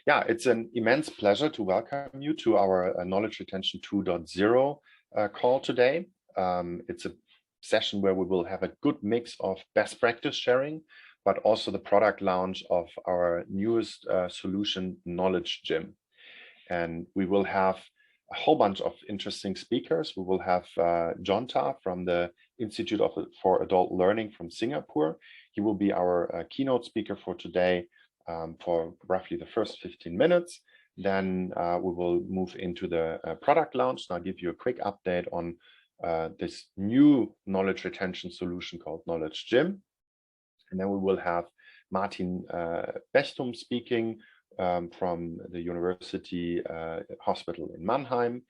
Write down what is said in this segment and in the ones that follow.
Yeah, it's an immense pleasure to welcome you to our Knowledge Retention 2.0 call today. It's a session where we will have a good mix of best practice sharing, but also the product launch of our newest solution, Knowledge Gym. And we will have a whole bunch of interesting speakers. We will have Jonta from the Institute for Adult Learning from Singapore. He will be our keynote speaker for today for roughly the first 15 minutes. Then we will move into the product launch. And I'll give you a quick update on this new knowledge retention solution called Knowledge Gym. And then we will have Martin Bechthum speaking from the University Hospital in Mannheim.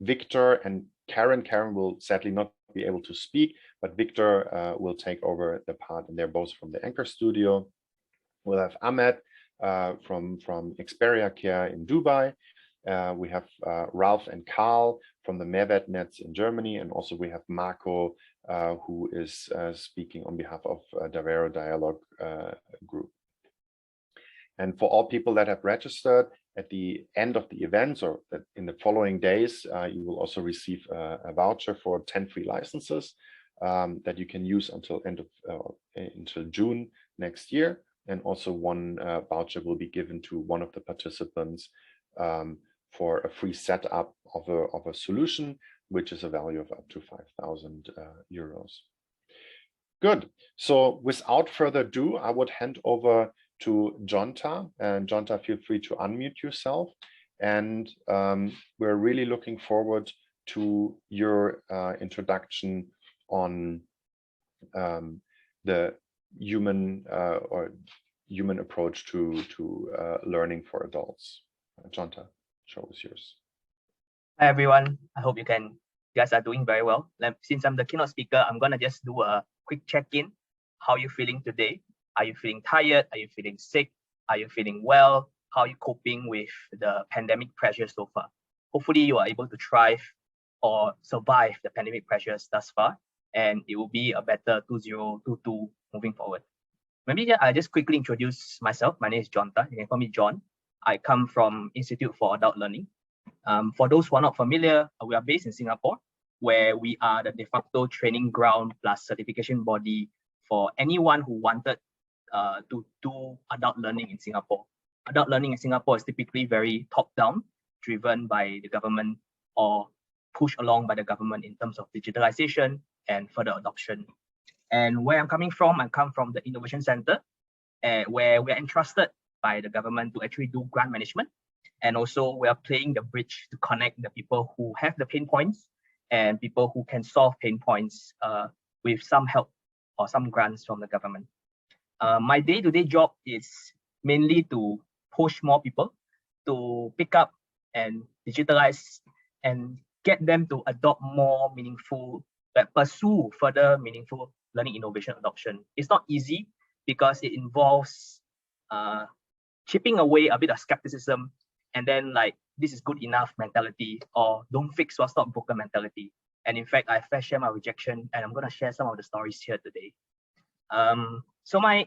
Victor and Karin. Karin will sadly not be able to speak, but Victor will take over the part, and they're both from the Anchor Studio. We'll have Ahmed from Experia Care in Dubai. We have Ralf and Karl from the Mehrwert Netz in Germany, and also we have Marco, who is speaking on behalf of Davero Dialog group. And for all people that have registered at the end of the events or in the following days, you will also receive a voucher for 10 free licenses that you can use until until June next year. And also one voucher will be given to one of the participants for a free setup of a solution, which is a value of up to 5,000 euros. Good. So without further ado, I would hand over to Jonta. And Jonta, feel free to unmute yourself. And we're really looking forward to your introduction on the human approach to learning for adults. Jonta, show is yours. Hi everyone. I hope you guys are doing very well. Since I'm the keynote speaker, I'm gonna just do a quick check-in. How are you feeling today? Are you feeling tired? Are you feeling sick? Are you feeling well? How are you coping with the pandemic pressure so far? Hopefully you are able to thrive or survive the pandemic pressures thus far, and it will be a better 2022 moving forward. Maybe I'll just quickly introduce myself. My name is Jonta. You can call me John. I come from Institute for Adult Learning. For those who are not familiar, we are based in Singapore, where we are the de facto training ground plus certification body for anyone who wanted to do adult learning in Singapore. Adult learning in Singapore is typically very top-down, driven by the government or pushed along by the government in terms of digitalization and further adoption. And where I'm coming from, I come from the Innovation Center, where we're entrusted by the government to actually do grant management. And also we are playing the bridge to connect the people who have the pain points and people who can solve pain points with some help or some grants from the government. My day-to-day job is mainly to push more people to pick up and digitalize and get them to adopt more meaningful, pursue further meaningful learning innovation adoption. It's not easy because it involves chipping away a bit of skepticism and then like, this is good enough mentality or don't fix what's not broken mentality. And in fact, I first share my rejection and I'm going to share some of the stories here today. So my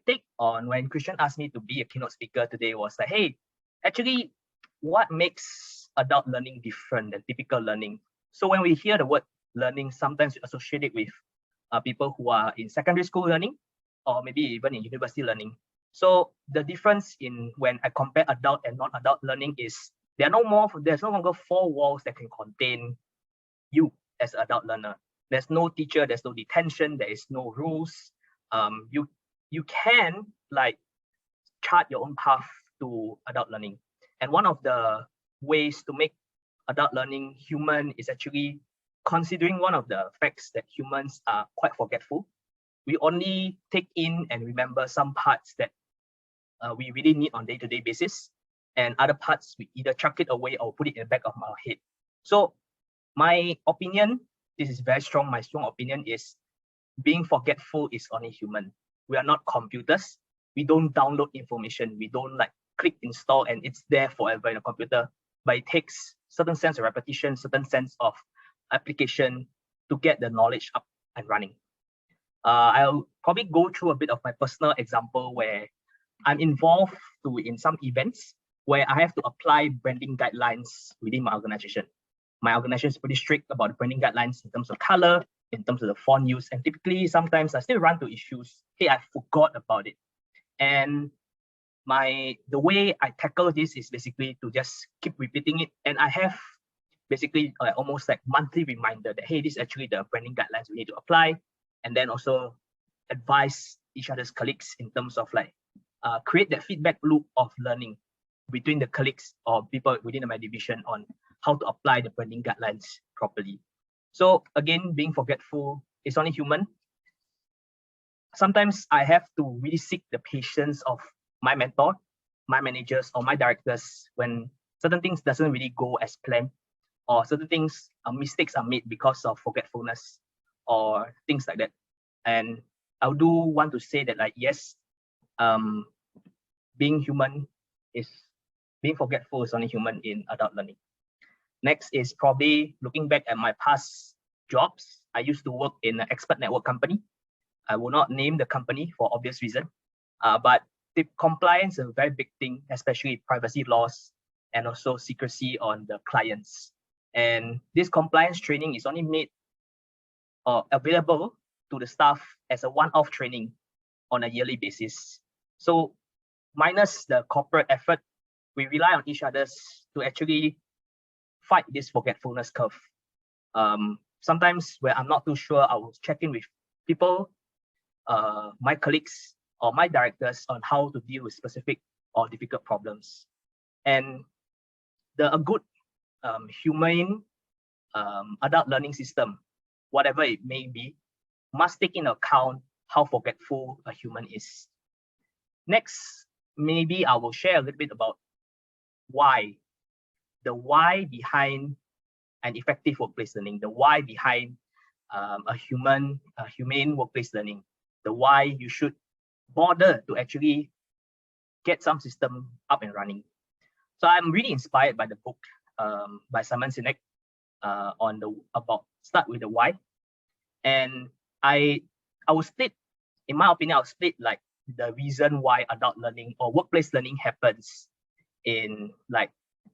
take on when Christian asked me to be a keynote speaker today was like, hey, actually, what makes adult learning different than typical learning? So when we hear the word learning, sometimes we associate it with people who are in secondary school learning or maybe even in university learning. So the difference in when I compare adult and non-adult learning is there's no longer 4 walls that can contain you as an adult learner. There's no teacher, there's no detention, there is no rules. You can like chart your own path to adult learning. And one of the ways to make adult learning human is actually considering one of the facts that humans are quite forgetful. We only take in and remember some parts that we really need on day-to-day basis, and other parts we either chuck it away or put it in the back of our head. So my opinion, this is very strong, my strong opinion is being forgetful is only human. We are not computers. We don't download information. We don't like click install and it's there forever in a computer, but it takes certain sense of repetition, certain sense of application to get the knowledge up and running. I'll probably go through a bit of my personal example where I'm involved in some events where I have to apply branding guidelines within my organization. My organization is pretty strict about the branding guidelines in terms of color, in terms of the font use, and typically sometimes I still run into issues. Hey, I forgot about it. And the way I tackle this is basically to just keep repeating it. And I have basically almost like monthly reminder that, hey, this is actually the branding guidelines we need to apply. And then also advise each other's colleagues in terms of like create that feedback loop of learning between the colleagues or people within my division on how to apply the branding guidelines properly. So again, being forgetful is only human. Sometimes I have to really seek the patience of my mentor, my managers, or my directors when certain things doesn't really go as planned, or certain things, mistakes are made because of forgetfulness or things like that. And I do want to say that, like, yes, being forgetful is only human in adult learning. Next is probably looking back at my past jobs. I used to work in an expert network company. I will not name the company for obvious reason, but the compliance is a very big thing, especially privacy laws and also secrecy on the clients. And this compliance training is only made available to the staff as a one-off training on a yearly basis. So minus the corporate effort, we rely on each other to actually fight this forgetfulness curve. Sometimes when I'm not too sure, I will check in with people, my colleagues or my directors on how to deal with specific or difficult problems. And a good humane adult learning system, whatever it may be, must take into account how forgetful a human is. Next, maybe I will share a little bit about why. The why behind an effective workplace learning, the why behind a humane workplace learning, the why you should bother to actually get some system up and running. So I'm really inspired by the book by Simon Sinek about start with the why. And I will split, in my opinion, I'll split like the reason why adult learning or workplace learning happens in like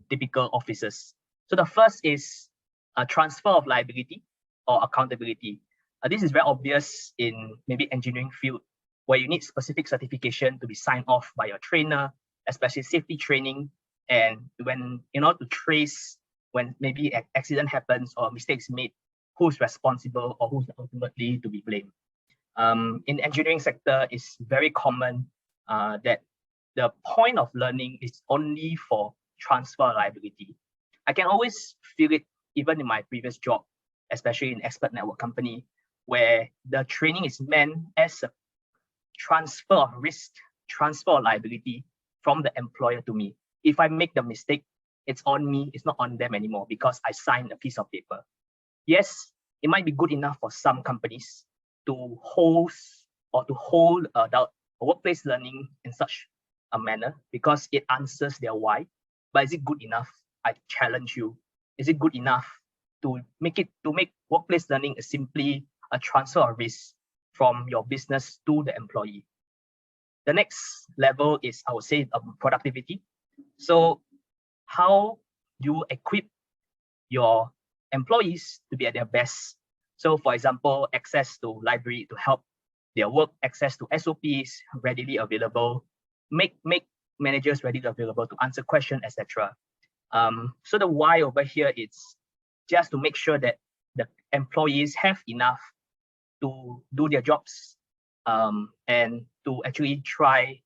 typical offices. So the first is a transfer of liability or accountability. This is very obvious in maybe engineering field, where you need specific certification to be signed off by your trainer, especially safety training. And when, in order to trace when maybe an accident happens or mistakes made, who's responsible or who's ultimately to be blamed. In engineering sector, it's very common that the point of learning is only for transfer liability. I can always feel it even in my previous job, especially in expert network company, where the training is meant as a transfer of risk, transfer of liability from the employer to me. If I make the mistake, it's on me, it's not on them anymore because I signed a piece of paper. Yes, it might be good enough for some companies to host or to hold adult workplace learning in such a manner because it answers their why. But is it good enough? I challenge you. Is it good enough to make workplace learning simply a transfer of risk from your business to the employee? The next level is, I would say, productivity. So how you equip your employees to be at their best. So for example, access to library to help their work, access to SOPs readily available, make managers readily available to answer questions, etc. So the why over here is just to make sure that the employees have enough to do their jobs and to actually try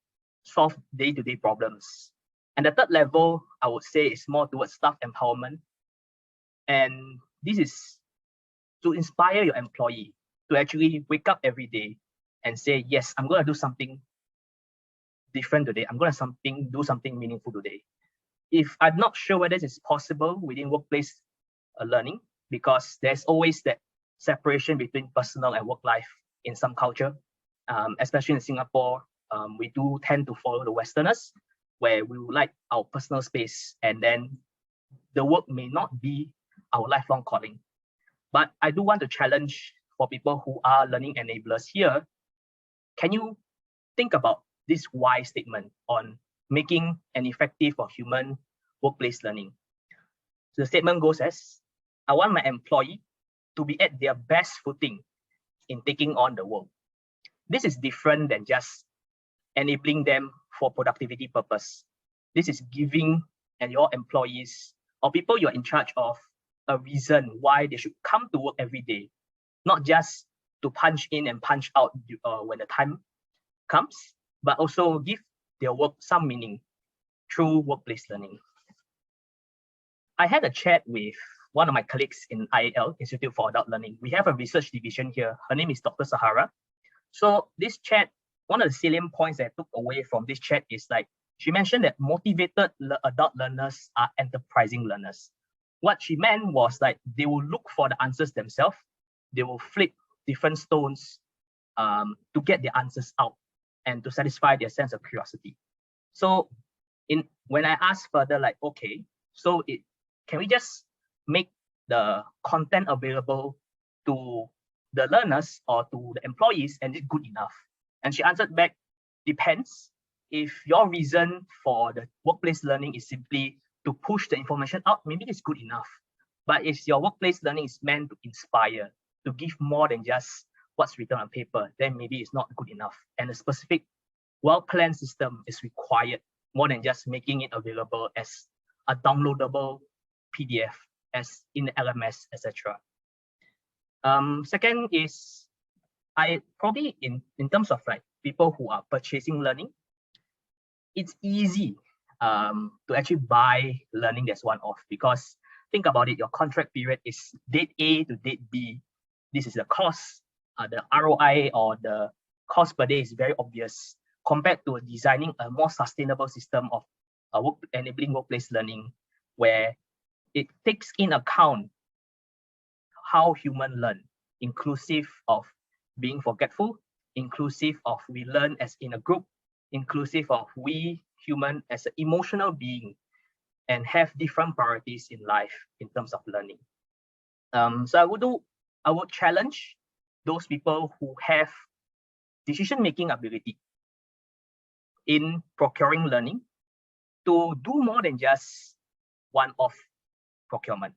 solve day-to-day problems. And the third level, I would say, is more towards staff empowerment. And this is to inspire your employee to actually wake up every day and say, yes, I'm going to do something different today. I'm going to do something meaningful today. If I'm not sure whether this is possible within workplace learning, because there's always that separation between personal and work life in some culture, especially in Singapore, we do tend to follow the Westerners, where we would like our personal space, and then the work may not be our lifelong calling. But I do want to challenge for people who are learning enablers here. Can you think about this why statement on making an effective or human workplace learning. So the statement goes as, I want my employee to be at their best footing in taking on the work. This is different than just enabling them for productivity purpose. This is giving your employees or people you're in charge of a reason why they should come to work every day, not just to punch in and punch out when the time comes, but also give their work some meaning through workplace learning. I had a chat with one of my colleagues in IAL, Institute for Adult Learning. We have a research division here. Her name is Dr. Sahara. So this chat, one of the salient points that I took away from this chat is like, she mentioned that motivated adult learners are enterprising learners. What she meant was like, they will look for the answers themselves. They will flip different stones to get the answers out and to satisfy their sense of curiosity. So when I asked further, like, okay, so can we just make the content available to the learners or to the employees and it's good enough? And she answered back, depends. If your reason for the workplace learning is simply to push the information out, maybe it's good enough. But if your workplace learning is meant to inspire, to give more than just what's written on paper, then maybe it's not good enough. And a specific well-planned system is required more than just making it available as a downloadable PDF, as in the LMS, etc. Second is, I probably in terms of like people who are purchasing learning, it's easy to actually buy learning that's one-off, because think about it, your contract period is date A to date B. This is the cost, the ROI or the cost per day is very obvious compared to designing a more sustainable system of enabling workplace learning, where it takes in account how humans learn, inclusive of being forgetful, inclusive of we learn as in a group, inclusive of we human as an emotional being and have different priorities in life in terms of learning. So I would challenge those people who have decision-making ability in procuring learning to do more than just one-off procurement.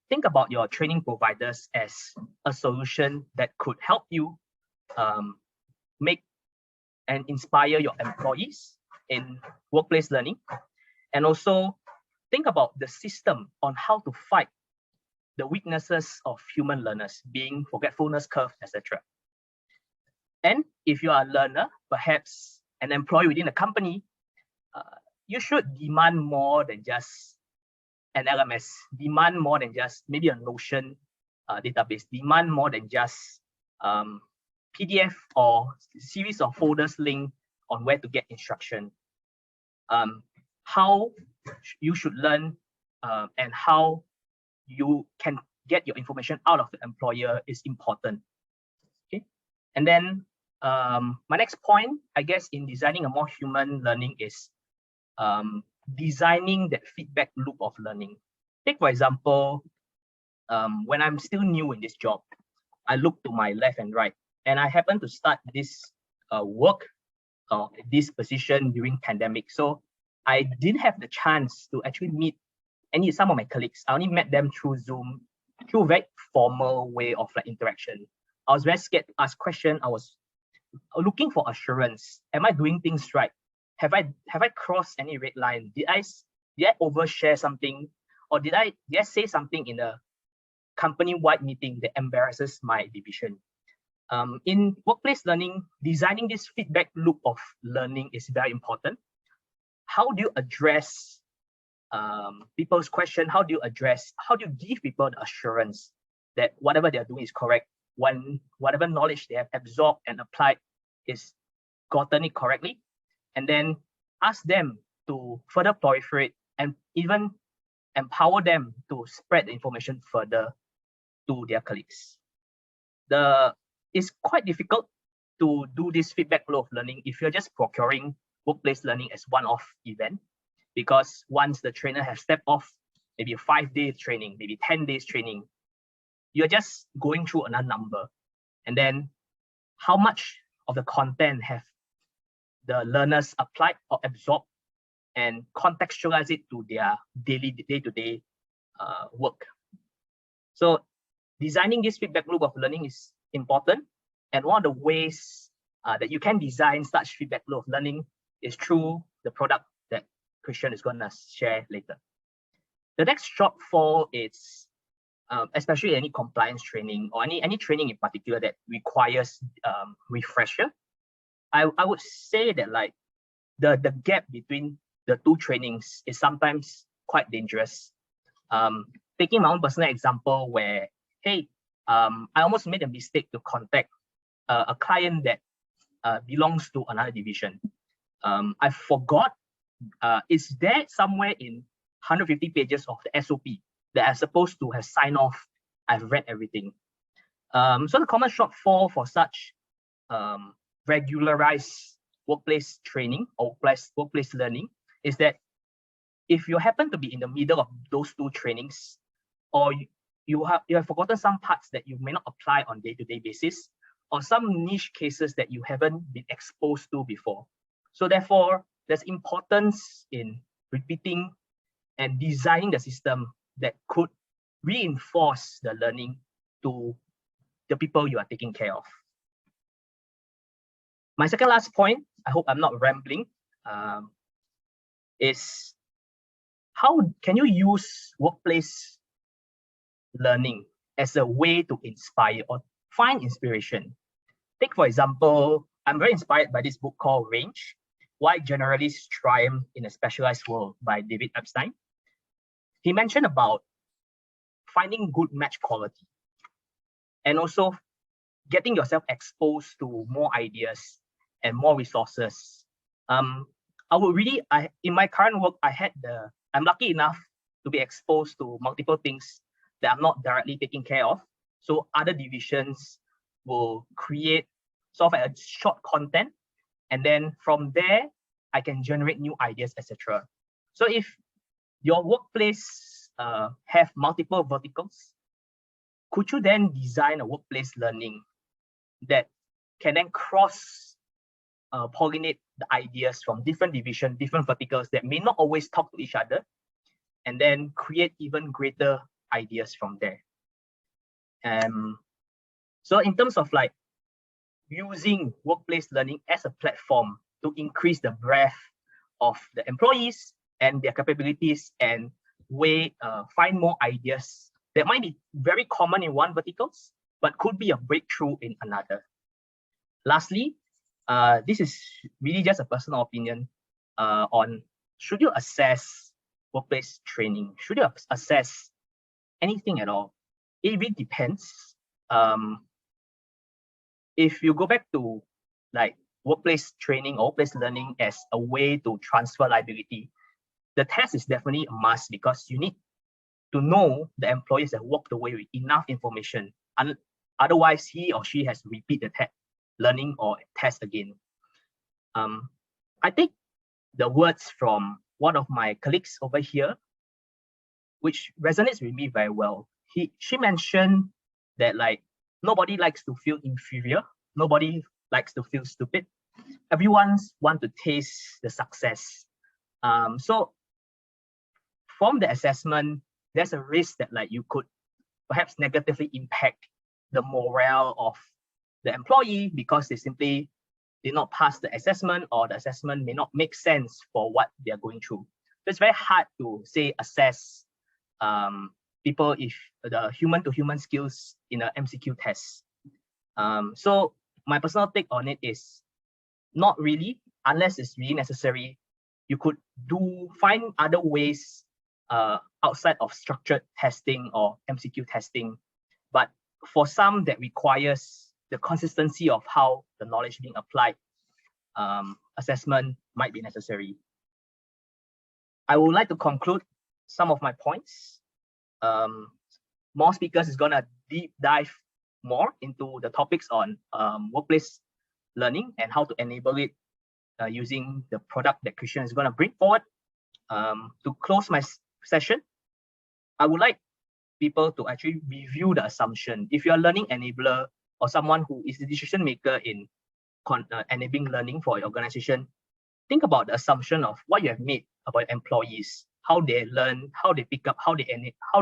Think about your training providers as a solution that could help you make and inspire your employees in workplace learning. And also think about the system on how to fight the weaknesses of human learners, being forgetfulness curve, etc. And if you are a learner, perhaps an employee within a company, you should demand more than just an LMS, demand more than just maybe a Notion database, demand more than just PDF or series of folders link on where to get instruction. How you should learn and how you can get your information out of the employer is important. Okay, and then my next point, I guess, in designing a more human learning is designing that feedback loop of learning. Take for example, when I'm still new in this job, I look to my left and right, and I happen to start this work this position during pandemic. So I didn't have the chance to actually meet some of my colleagues. I only met them through Zoom, through a very formal way of like interaction. I was very scared to ask questions. I was looking for assurance. Am I doing things right? Have I crossed any red line? Did I overshare something, or did I say something in a company-wide meeting that embarrasses my division? In workplace learning, designing this feedback loop of learning is very important. How do you address people's question? How do you give people the assurance that whatever they're doing is correct, when whatever knowledge they have absorbed and applied is gotten it correctly, and then ask them to further proliferate and even empower them to spread the information further to their colleagues. It's quite difficult to do this feedback flow of learning if you're just procuring workplace learning as one-off event, because once the trainer has stepped off, maybe a 5-day training, maybe 10 days training, you're just going through another number. And then how much of the content have the learners apply or absorb and contextualize it to their daily day-to-day work. So designing this feedback loop of learning is important. And one of the ways that you can design such feedback loop of learning is through the product that Christian is going to share later. The next shortfall is, especially any compliance training or any training in particular that requires refresher. I would say that like the gap between the two trainings is sometimes quite dangerous. Taking my own personal example where, hey, I almost made a mistake to contact a client that belongs to another division. I forgot, it's there somewhere in 150 pages of the SOP that I'm supposed to have signed off. I've read everything. So the common shortfall for such regularized workplace training or workplace learning is that if you happen to be in the middle of those two trainings, or you have forgotten some parts that you may not apply on day-to-day basis, or some niche cases that you haven't been exposed to before. So therefore, there's importance in repeating and designing the system that could reinforce the learning to the people you are taking care of. My second last point, I hope I'm not rambling, is how can you use workplace learning as a way to inspire or find inspiration? Take, for example, I'm very inspired by this book called Range, Why Generalists Triumph in a Specialized World by David Epstein. He mentioned about finding good match quality and also getting yourself exposed to more ideas and more resources. In my current work, I'm lucky enough to be exposed to multiple things that I'm not directly taking care of. So other divisions will create sort of a short content, and then from there, I can generate new ideas, etc. So if your workplace have multiple verticals, could you then design a workplace learning that can then cross pollinate the ideas from different divisions, different verticals that may not always talk to each other, and then create even greater ideas from there. So in terms of like using workplace learning as a platform to increase the breadth of the employees and their capabilities and find more ideas that might be very common in one verticals, but could be a breakthrough in another. Lastly, this is really just a personal opinion on should you assess workplace training? Should you assess anything at all? It really depends. If you go back to like workplace training or workplace learning as a way to transfer liability, the test is definitely a must because you need to know the employees that walked away with enough information. Otherwise, he or she has to repeat the learning or test again. I think the words from one of my colleagues over here, which resonates with me very well. She mentioned that like nobody likes to feel inferior. Nobody likes to feel stupid. Everyone wants to taste the success. So from the assessment, there's a risk that like you could perhaps negatively impact the morale of the employee because they simply did not pass the assessment, or the assessment may not make sense for what they're going through. So it's very hard to say assess people if the human-to-human skills in an MCQ test. So my personal take on it is not really, unless it's really necessary. You could find other ways outside of structured testing or MCQ testing. But for some that requires the consistency of how the knowledge being applied, assessment might be necessary. I would like to conclude some of my points. More speakers is gonna deep dive more into the topics on workplace learning and how to enable it using the product that Christian is gonna bring forward. To close my session, I would like people to actually review the assumption. If you're a learning enabler or someone who is the decision maker in enabling learning for your organization, think about the assumption of what you have made about employees, how they learn, how they pick up, how do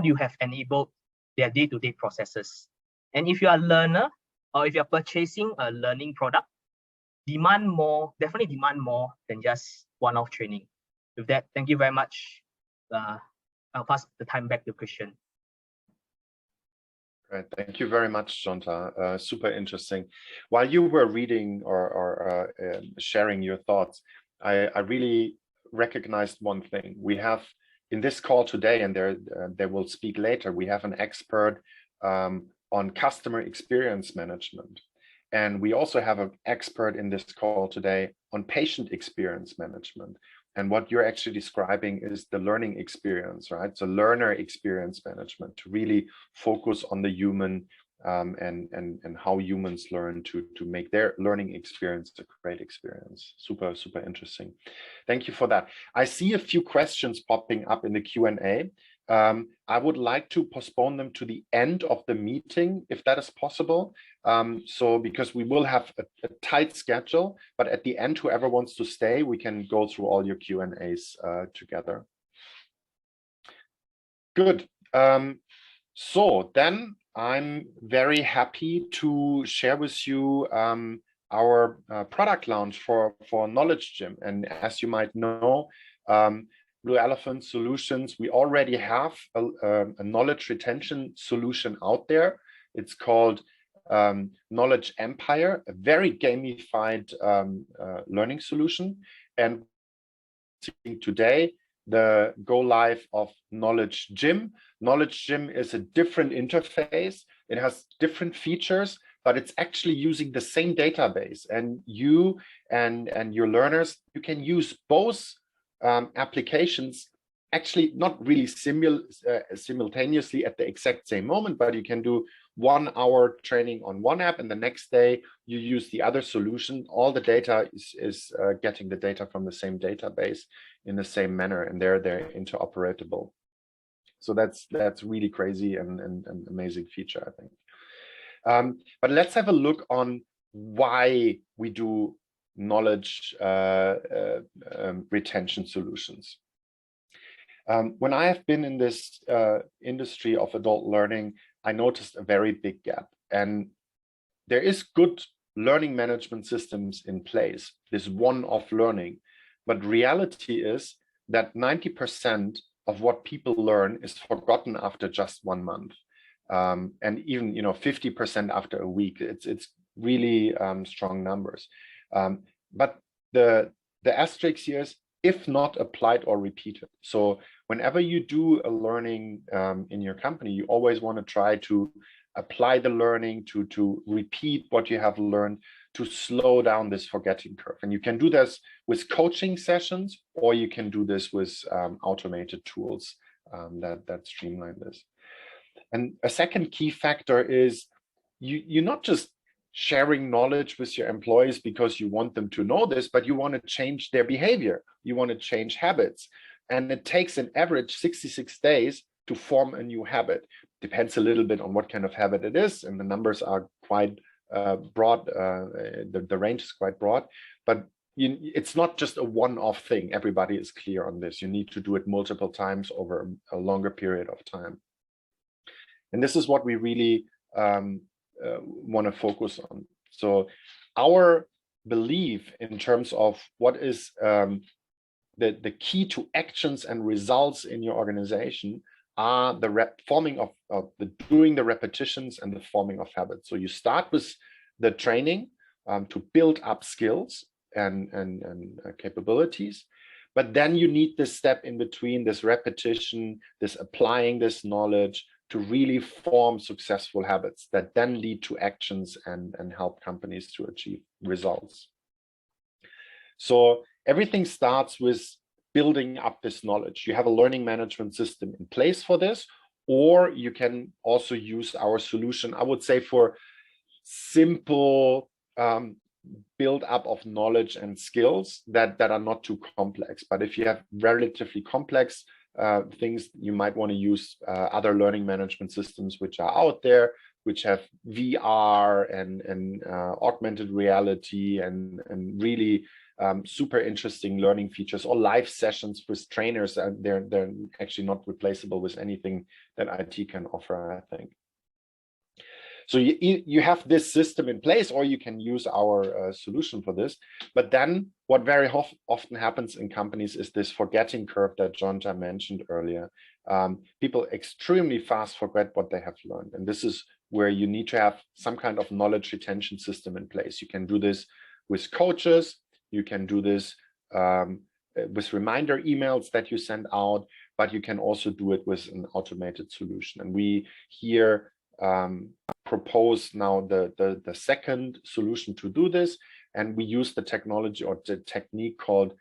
you have enabled their day-to-day processes. And if you are a learner, or if you're purchasing a learning product, definitely demand more than just one-off training. With that, thank you very much. I'll pass the time back to Christian. Right. Thank you very much, Jonta. Super interesting. While you were reading or sharing your thoughts, I really recognized one thing. We have in this call today, and they will speak later, we have an expert on customer experience management. And we also have an expert in this call today on patient experience management. And what you're actually describing is the learning experience, right? So learner experience management, to really focus on the human and how humans learn to make their learning experience a great experience. Super, super interesting. Thank you for that. I see a few questions popping up in the Q&A. I would like to postpone them to the end of the meeting, if that is possible. So because we will have a tight schedule, but at the end, whoever wants to stay, we can go through all your Q&As together. Good. So then I'm very happy to share with you our product launch for Knowledge Gym. And as you might know, Blue Elephant Solutions, we already have a knowledge retention solution out there. It's called Knowledge Empire, a very gamified learning solution. And today, the go live of Knowledge Gym. Knowledge Gym is a different interface. It has different features, but it's actually using the same database. And you and your learners, you can use both applications, actually not really simultaneously at the exact same moment, but you can do 1 hour training on one app, and the next day you use the other solution. All the data is getting the data from the same database in the same manner, and they're interoperable. So that's really crazy and amazing feature, I think. But let's have a look on why we do knowledge retention solutions. When I have been in this industry of adult learning, I noticed a very big gap. And there is good learning management systems in place, this one-off learning. But reality is that 90% of what people learn is forgotten after just 1 month. And even 50% after a week. It's really strong numbers. But the asterisk here is if not applied or repeated. So whenever you do a learning in your company, you always want to try to apply the learning, to repeat what you have learned, to slow down this forgetting curve. And you can do this with coaching sessions, or you can do this with automated tools that streamline this. And a second key factor is you're not just sharing knowledge with your employees because you want them to know this, but you want to change their behavior. You want to change habits. And it takes an average 66 days to form a new habit. Depends a little bit on what kind of habit it is. And the numbers are quite broad. The range is quite broad. But it's not just a one-off thing. Everybody is clear on this. You need to do it multiple times over a longer period of time. And this is what we really want to focus on. So our belief in terms of what is the key to actions and results in your organization are the forming of doing the repetitions and the forming of habits. So you start with the training to build up skills and capabilities, but then you need this step in between, this repetition, this applying this knowledge to really form successful habits that then lead to actions and help companies to achieve results. So everything starts with building up this knowledge. You have a learning management system in place for this, or you can also use our solution, I would say, for simple build up of knowledge and skills that are not too complex. But if you have relatively complex things, you might want to use other learning management systems which are out there, which have VR and augmented reality and really super interesting learning features, or live sessions with trainers. They're actually not replaceable with anything that IT can offer, I think. So you have this system in place, or you can use our solution for this. But then what very often happens in companies is this forgetting curve that Jonta mentioned earlier. People extremely fast forget what they have learned. And this is where you need to have some kind of knowledge retention system in place. You can do this with coaches. You can do this with reminder emails that you send out, but you can also do it with an automated solution. And we here propose now the second solution to do this, and we use the technology or the technique called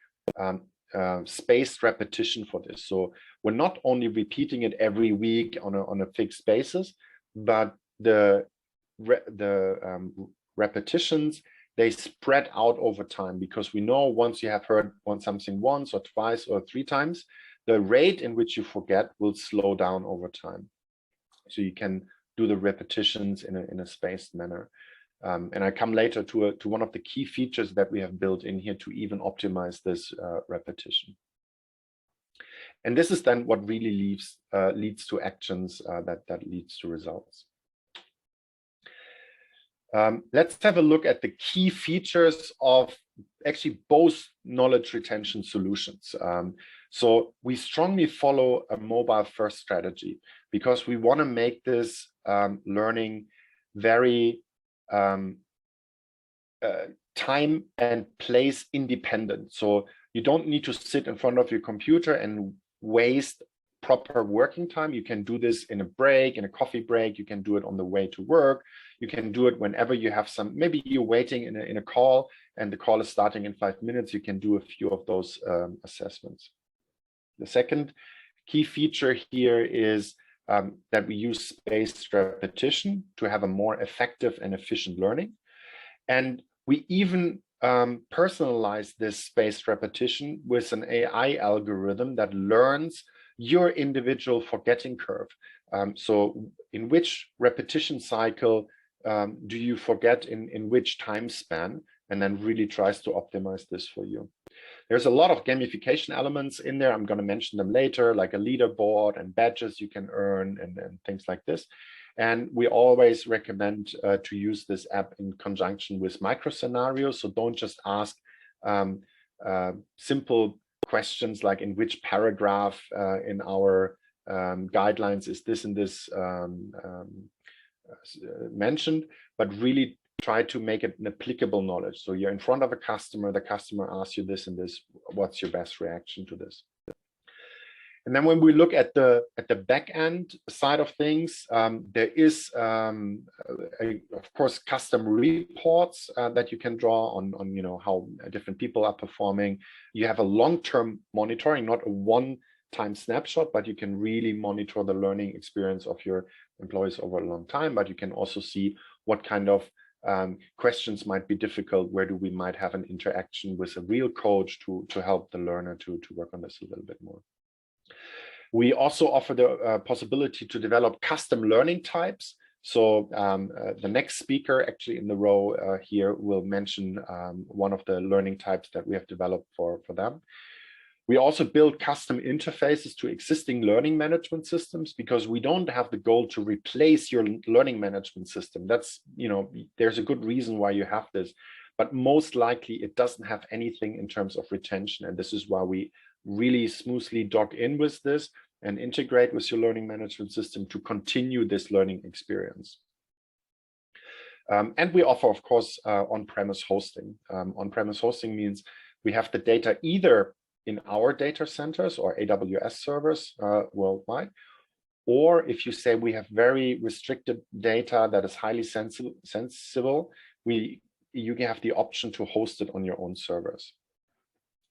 spaced repetition for this. So we're not only repeating it every week on a fixed basis, but the repetitions, they spread out over time, because we know once you have heard something once or twice or 3 times, the rate in which you forget will slow down over time. So you can do the repetitions in a spaced manner. And I come later to one of the key features that we have built in here to even optimize this repetition. And this is then what really leads to actions that leads to results. Let's have a look at the key features of actually both knowledge retention solutions. So we strongly follow a mobile-first strategy, because we want to make this learning very time and place independent. So you don't need to sit in front of your computer and waste proper working time. You can do this in a break, in a coffee break. You can do it on the way to work. You can do it whenever you have maybe you're waiting in a call and the call is starting in 5 minutes. You can do a few of those assessments. The second key feature here is that we use spaced repetition to have a more effective and efficient learning. And we even personalize this spaced repetition with an AI algorithm that learns your individual forgetting curve. So in which repetition cycle do you forget in which time span, and then really tries to optimize this for you. There's a lot of gamification elements in there. I'm going to mention them later, like a leaderboard and badges you can earn and things like this. And we always recommend to use this app in conjunction with micro scenarios. So don't just ask simple questions like in which paragraph in our guidelines is this and this mentioned, but really try to make it an applicable knowledge. So you're in front of a customer, the customer asks you this and this, what's your best reaction to this? And then when we look at the back end side of things, there is, of course, custom reports that you can draw on how different people are performing. You have a long-term monitoring, not a one-time snapshot, but you can really monitor the learning experience of your employees over a long time. But you can also see what kind of questions might be difficult, where we might have an interaction with a real coach to help the learner to work on this a little bit more. We also offer the possibility to develop custom learning types. So the next speaker actually in the row here will mention one of the learning types that we have developed for them. We also build custom interfaces to existing learning management systems, because we don't have the goal to replace your learning management system. That's, there's a good reason why you have this, but most likely it doesn't have anything in terms of retention. And this is why we really smoothly dock in with this and integrate with your learning management system to continue this learning experience. And we offer, of course, on-premise hosting. On-premise hosting means we have the data either in our data centers or AWS servers worldwide, or if you say we have very restricted data that is highly sensible, you have the option to host it on your own servers.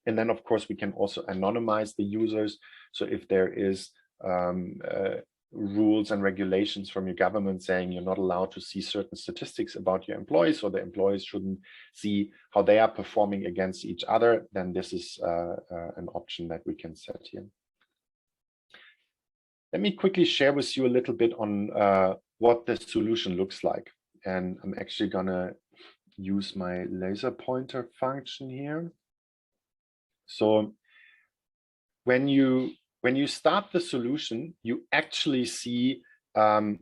And then, of course, we can also anonymize the users. So if there is rules and regulations from your government saying you're not allowed to see certain statistics about your employees, or the employees shouldn't see how they are performing against each other, then this is an option that we can set here. Let me quickly share with you a little bit on what the solution looks like. And I'm actually going to use my laser pointer function here. So when you start the solution, you actually see the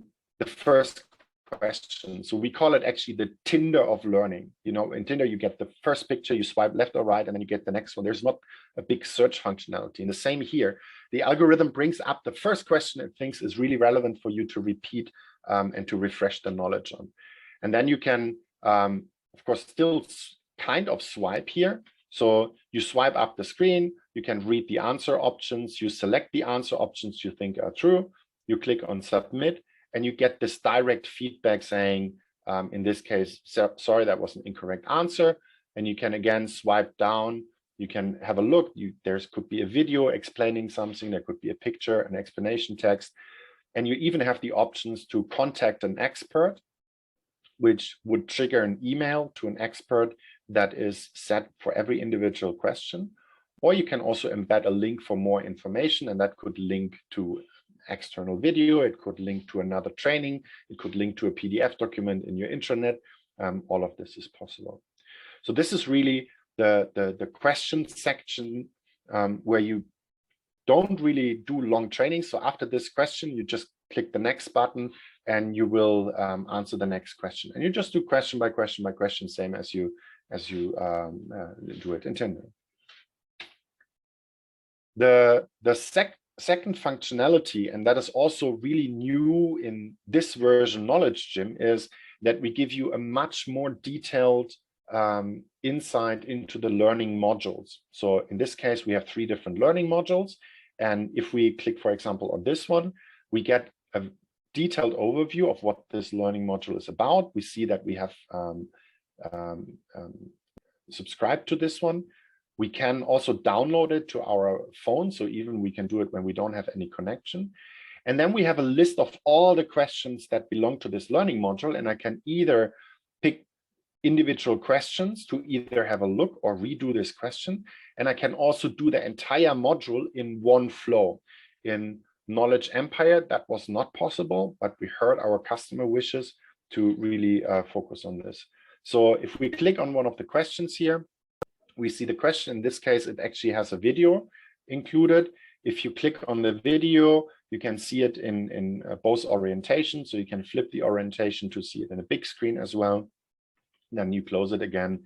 first question. So we call it actually the Tinder of learning. You know, in Tinder, you get the first picture, you swipe left or right, and then you get the next one. There's not a big search functionality. And the same here, the algorithm brings up the first question it thinks is really relevant for you to repeat and to refresh the knowledge on. And then you can, of course, still kind of swipe here. So you swipe up the screen, you can read the answer options, you select the answer options you think are true, you click on submit, and you get this direct feedback saying, in this case, sorry, that was an incorrect answer. And you can again swipe down, you can have a look, there could be a video explaining something, there could be a picture, an explanation text, and you even have the options to contact an expert, which would trigger an email to an expert that is set for every individual question. Or you can also embed a link for more information, and that could link to external video, it could link to another training, it could link to a PDF document in your intranet. All of this is possible. So this is really the question section where you don't really do long training. So after this question, you just click the next button and you will answer the next question. And you just do question by question by question, same as you do it in Tinder. The second functionality, and that is also really new in this version Knowledge Gym, is that we give you a much more detailed insight into the learning modules. So in this case, we have 3 different learning modules. And if we click, for example, on this one, we get a detailed overview of what this learning module is about. We see that we have subscribed to this one. We can also download it to our phone. So even we can do it when we don't have any connection. And then we have a list of all the questions that belong to this learning module. And I can either pick individual questions to either have a look or redo this question. And I can also do the entire module in one flow. In Knowledge Empire, that was not possible, but we heard our customer wishes to really focus on this. So if we click on one of the questions here, we see the question. In this case, it actually has a video included. If you click on the video, you can see it in both orientations. So you can flip the orientation to see it in a big screen as well. Then you close it again.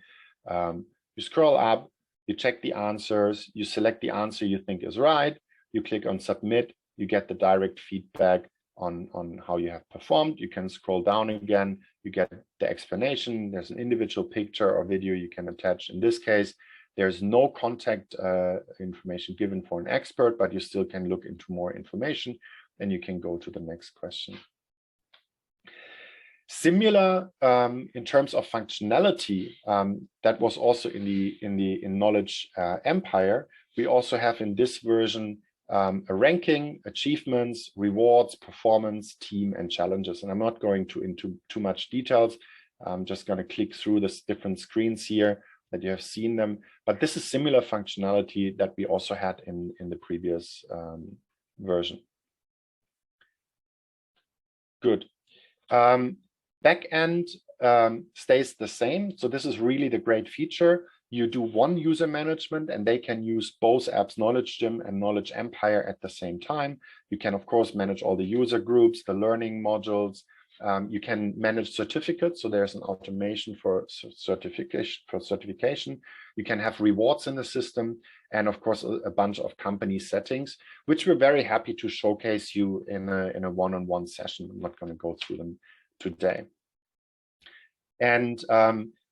You scroll up, you check the answers, you select the answer you think is right. You click on submit, you get the direct feedback on how you have performed. You can scroll down again, you get the explanation. There's an individual picture or video you can attach. In this case, there's no contact information given for an expert, but you still can look into more information and you can go to the next question. Similar in terms of functionality, that was also in Knowledge Empire. We also have in this version a ranking, achievements, rewards, performance, team, and challenges. And I'm not going into too much details. I'm just going to click through the different screens here that you have seen them. But this is similar functionality that we also had in the previous version. Good. Backend stays the same. So this is really the great feature. You do one user management and they can use both apps, Knowledge Gym and Knowledge Empire, at the same time. You can, of course, manage all the user groups, the learning modules. You can manage certificates. So there's an automation for certification. You can have rewards in the system. And of course, a bunch of company settings, which we're very happy to showcase you in a one-on-one session. I'm not going to go through them today. And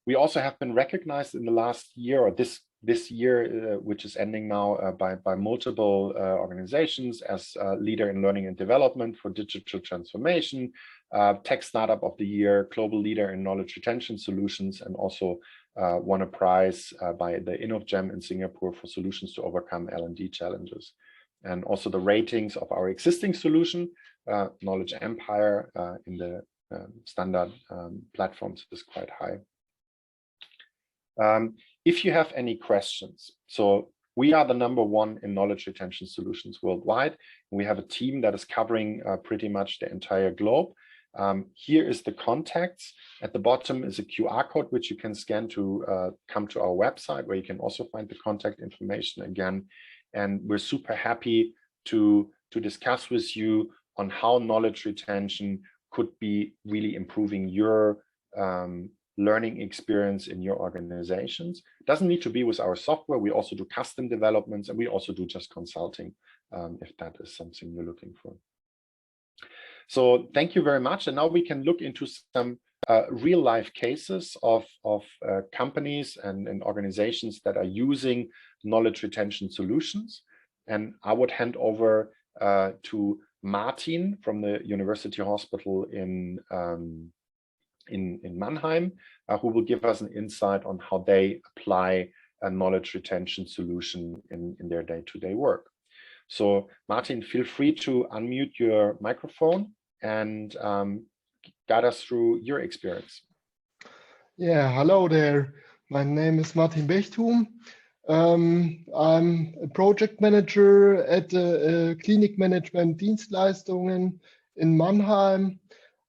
we also have been recognized in the last year, or this year, which is ending now, by multiple organizations as leader in learning and development for digital transformation, tech startup of the year, global leader in knowledge retention solutions, and also won a prize by the InnovGem in Singapore for solutions to overcome L&D challenges. And also the ratings of our existing solution, Knowledge Empire, in the standard platforms is quite high. If you have any questions, so we are the #1 in knowledge retention solutions worldwide. We have a team that is covering pretty much the entire globe. Here is the contacts. At the bottom is a QR code which you can scan to come to our website, where you can also find the contact information again. And we're super happy to discuss with you on how knowledge retention could be really improving your learning experience in your organizations. It doesn't need to be with our software. We also do custom developments, and we also do just consulting if that is something you're looking for. So thank you very much. And now we can look into some real life cases of companies and organizations that are using knowledge retention solutions. And I would hand over to Martin from the University Hospital in Mannheim, who will give us an insight on how they apply a knowledge retention solution in their day-to-day work. So Martin, feel free to unmute your microphone and guide us through your experience. Yeah, hello there. My name is Martin Bechthum. I'm a project manager at the Klinik Management Dienstleistungen in Mannheim.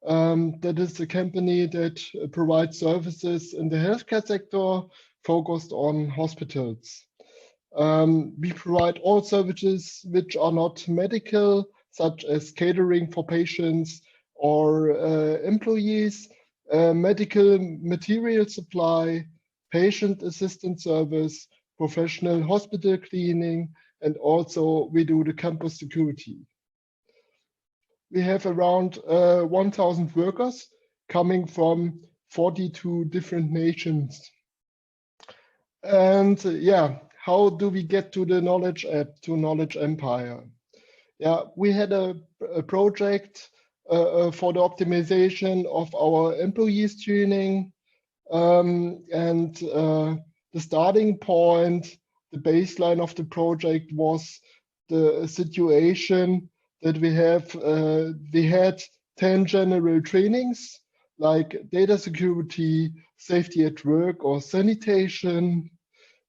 That is a company that provides services in the healthcare sector focused on hospitals. We provide all services which are not medical, such as catering for patients or employees, medical material supply, patient assistance service, professional hospital cleaning, and also we do the campus security. We have around 1,000 workers coming from 42 different nations. And yeah, how do we get to the knowledge app, to knowledge empire? Yeah, we had a project for the optimization of our employees training, and the starting point, the baseline of the project was the situation that we had 10 general trainings like data security, safety at work, or sanitation,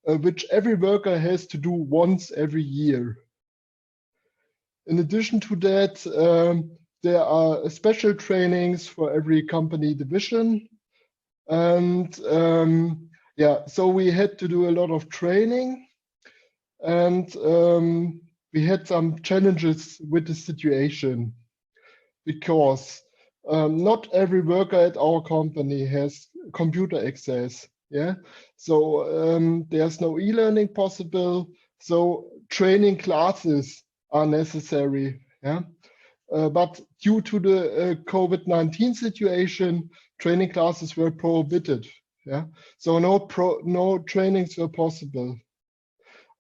which every worker has to do once every year. In addition to that, there are special trainings for every company division. And yeah, so we had to do a lot of training, and we had some challenges with the situation because not every worker at our company has computer access. Yeah, so there's no e-learning possible. So training classes are necessary. Yeah, but due to the COVID-19 situation, training classes were prohibited. Yeah, so no trainings were possible.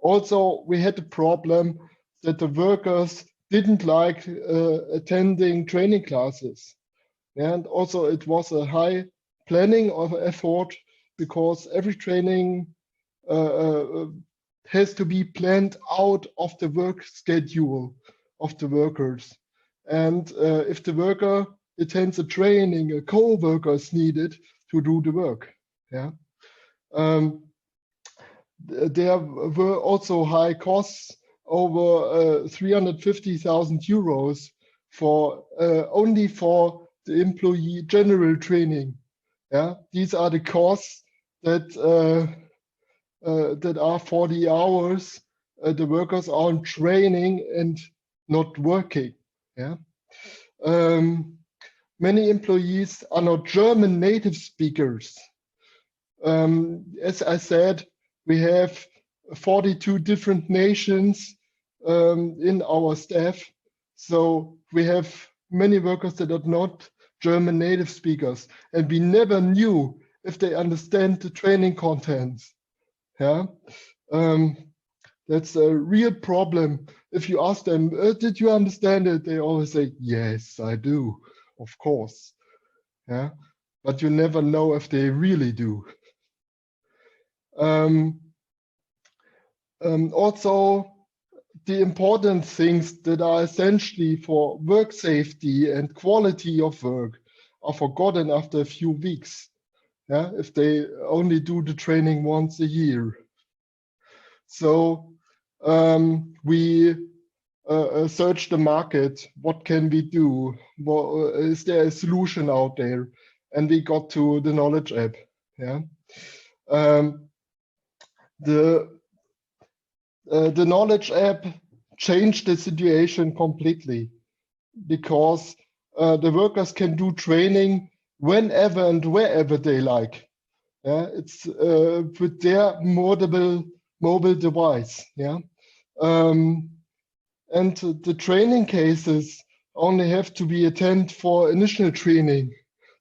Also, we had the problem that the workers didn't like attending training classes. And also it was a high planning of effort because every training has to be planned out of the work schedule of the workers. And if the worker attends a training, a co-worker is needed to do the work. Yeah. There were also high costs, over 350,000 euros for only for the employee general training. Yeah, these are the costs that that are 40 hours. The workers are on training and not working. Yeah, many employees are not German native speakers. As I said, we have 42 different nations in our staff. So we have many workers that are not German native speakers, and we never knew if they understand the training contents. Yeah, that's a real problem. If you ask them, did you understand it? They always say, yes, I do, of course. Yeah, but you never know if they really do. Also, the important things that are essentially for work safety and quality of work are forgotten after a few weeks. Yeah, if they only do the training once a year. So we search the market. What can we do? Is there a solution out there? And we got to the knowledge app. Yeah. The knowledge app changed the situation completely, because the workers can do training whenever and wherever they like. Yeah, it's with their mobile device. Yeah, and the training cases only have to be attended for initial training.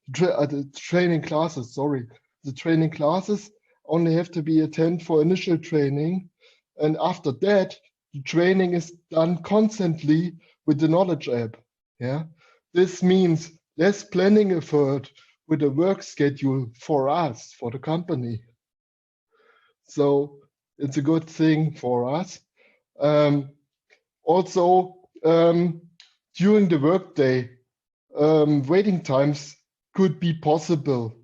The training classes, sorry, the training classes only have to be attended for initial training, and after that, the training is done constantly with the knowledge app. Yeah, this means less planning effort with a work schedule for us, for the company. So it's a good thing for us. Also, during the workday, waiting times could be possible,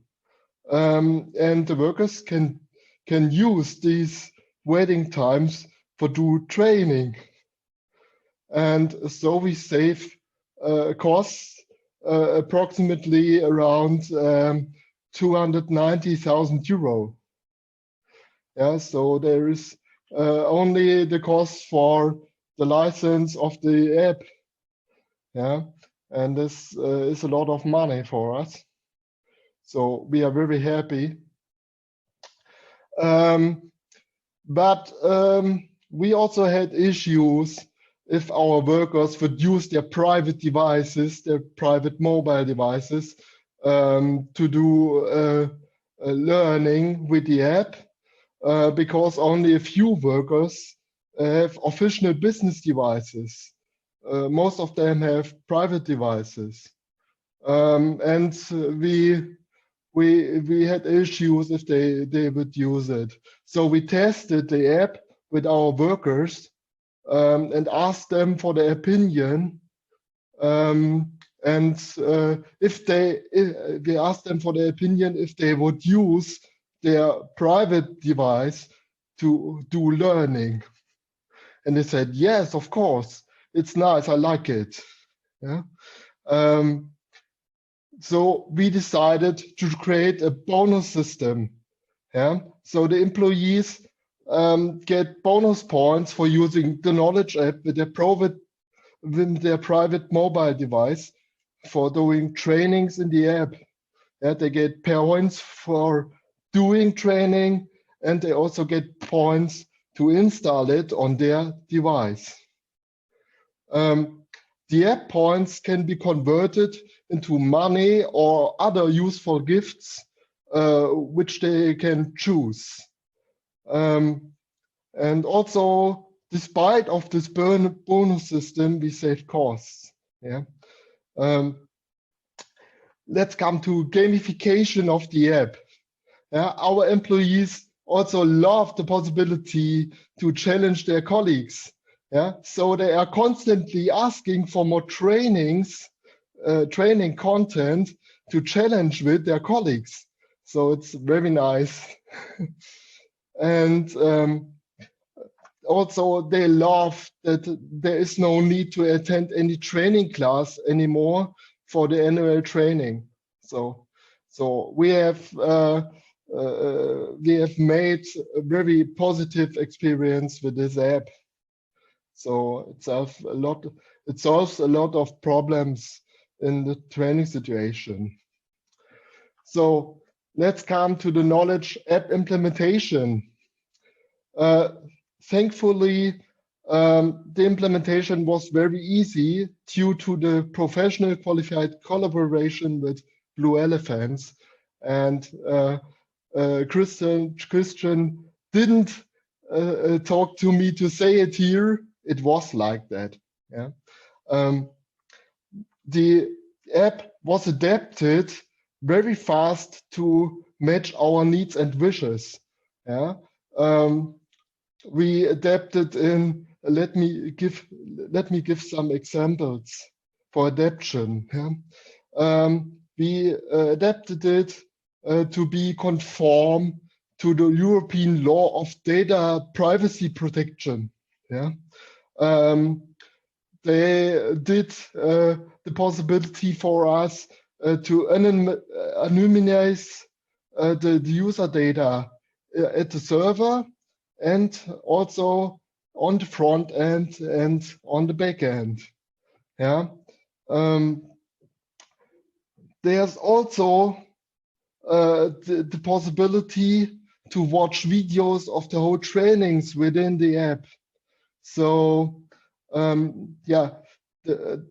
and the workers can use these waiting times for do training, and so we save costs approximately around 290,000 euro. Yeah, so there is only the cost for the license of the app. Yeah, and this is a lot of money for us. So we are very happy. But we also had issues if our workers would use their private devices, their private mobile devices, to do learning with the app, because only a few workers have official business devices. Most of them have private devices. And we had issues if they would use it. So we tested the app with our workers and asked them for their opinion. And if we asked them for their opinion if they would use their private device to do learning. And they said, yes, of course. It's nice, I like it. Yeah. So we decided to create a bonus system. Yeah. So the employees get bonus points for using the knowledge app with their private mobile device for doing trainings in the app. Yeah, they get points for doing training, and they also get points to install it on their device. The app points can be converted into money or other useful gifts, which they can choose. And also, despite of this bonus system, we save costs. Yeah. Let's come to gamification of the app. Yeah, our employees also love the possibility to challenge their colleagues. Yeah, so they are constantly asking for more trainings, training content to challenge with their colleagues. So it's very nice. And also they love that there is no need to attend any training class anymore for the annual training. So we have made a very positive experience with this app. So it solves a lot of problems in the training situation. So let's come to the knowledge app implementation. Thankfully, the implementation was very easy due to the professional qualified collaboration with Blue Elephants. And Christian didn't talk to me to say it here. It was like that. Yeah. The app was adapted very fast to match our needs and wishes. Yeah. We adapted in. Let me give some examples for adaptation. Yeah. We adapted it to be conform to the European law of data privacy protection. Yeah. they did the possibility for us to anonymize the user data at the server and also on the front end and on the back end. Yeah. There's also the possibility to watch videos of the whole trainings within the app. So yeah,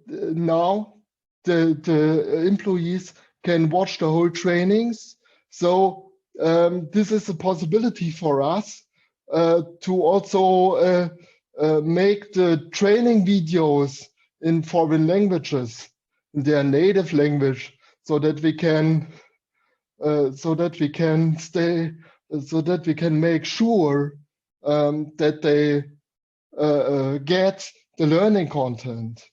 now the employees can watch the whole trainings. So this is a possibility for us to also make the training videos in foreign languages, in their native language, so that we can make sure that they get the learning content.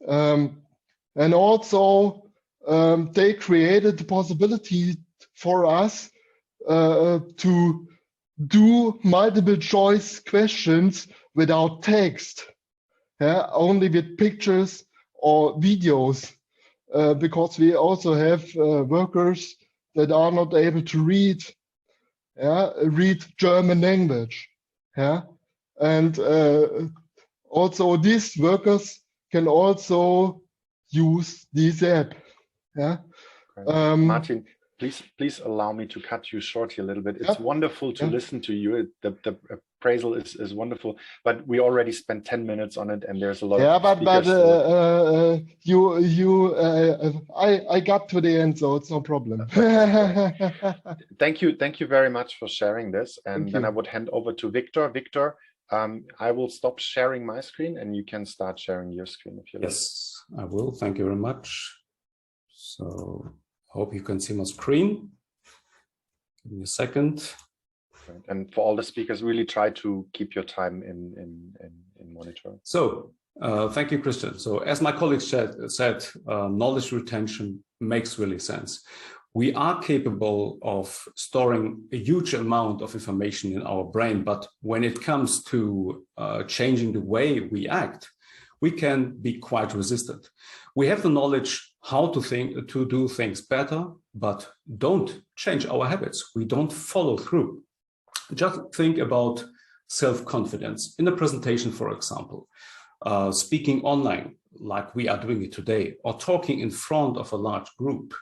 And also they created the possibility for us to do multiple choice questions without text, only with pictures or videos, because we also have workers that are not able to read German language. And also these workers can also use this app. Martin, please allow me to cut you short here a little bit. It's wonderful to listen to you. The appraisal is wonderful, but we already spent 10 minutes on it, and there's a lot of speakers. I got to the end, so it's no problem. Thank you very much for sharing this. And then I would hand over to Victor. Victor, I will stop sharing my screen, and you can start sharing your screen if you like. Yes, I will. Thank you very much. So I hope you can see my screen. Give me a second. And for all the speakers, really try to keep your time in monitoring. So thank you, Christian. So as my colleague said, knowledge retention makes really sense. We are capable of storing a huge amount of information in our brain, but when it comes to changing the way we act, we can be quite resistant. We have the knowledge how to do things better, but don't change our habits. We don't follow through. Just think about self-confidence in a presentation, for example, speaking online like we are doing it today, or talking in front of a large group.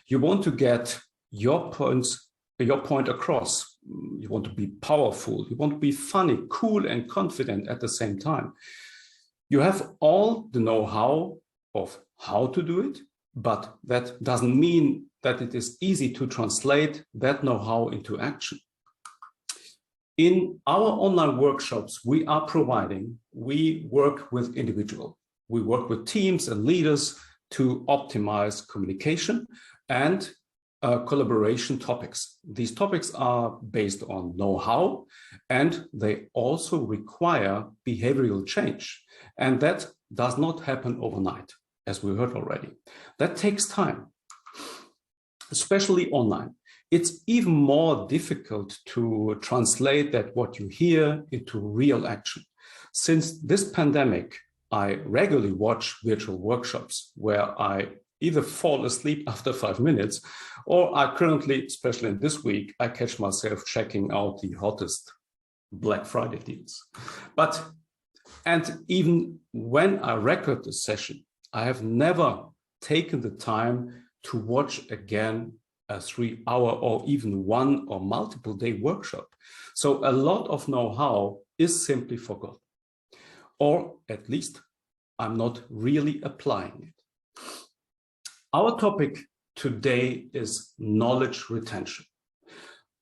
You want to get your point across. You want to be powerful. You want to be funny, cool, and confident at the same time. You have all the know-how of how to do it, but that doesn't mean that it is easy to translate that know-how into action. In our online workshops we work with individuals. We work with teams and leaders to optimize communication and collaboration topics. These topics are based on know-how, and they also require behavioral change. And that does not happen overnight, as we heard already. That takes time, especially online. It's even more difficult to translate that what you hear into real action. Since this pandemic, I regularly watch virtual workshops where I either fall asleep after 5 minutes, or I currently, especially in this week, I catch myself checking out the hottest Black Friday deals. And even when I record the session, I have never taken the time to watch again a 3-hour or even 1 or multiple day workshop. So a lot of know-how is simply forgotten, or at least I'm not really applying it. Our topic today is knowledge retention.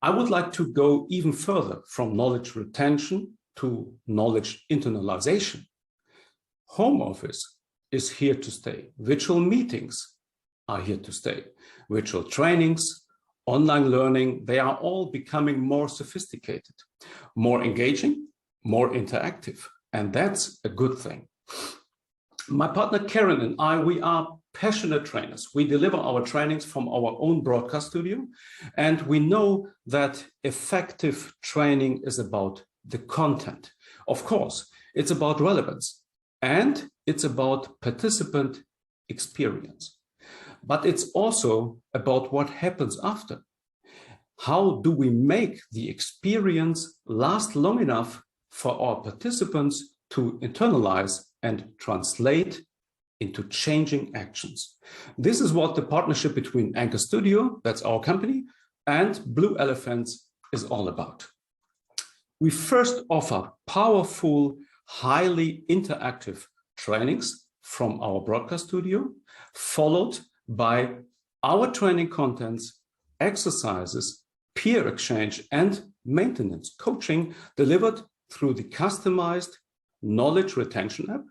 I would like to go even further from knowledge retention to knowledge internalization. Home office is here to stay. Virtual meetings are here to stay. Virtual trainings, online learning, they are all becoming more sophisticated, more engaging, more interactive, and that's a good thing. My partner Karin and I, we are passionate trainers. We deliver our trainings from our own broadcast studio, and we know that effective training is about the content. Of course, it's about relevance. and it's about participant experience. But it's also about what happens after. How do we make the experience last long enough for our participants to internalize and translate into changing actions? This is what the partnership between Anchor Studio, that's our company, and Blue Elephants is all about. We first offer powerful, highly interactive trainings from our broadcast studio, followed by our training contents, exercises, peer exchange, and maintenance coaching delivered through the customized knowledge retention app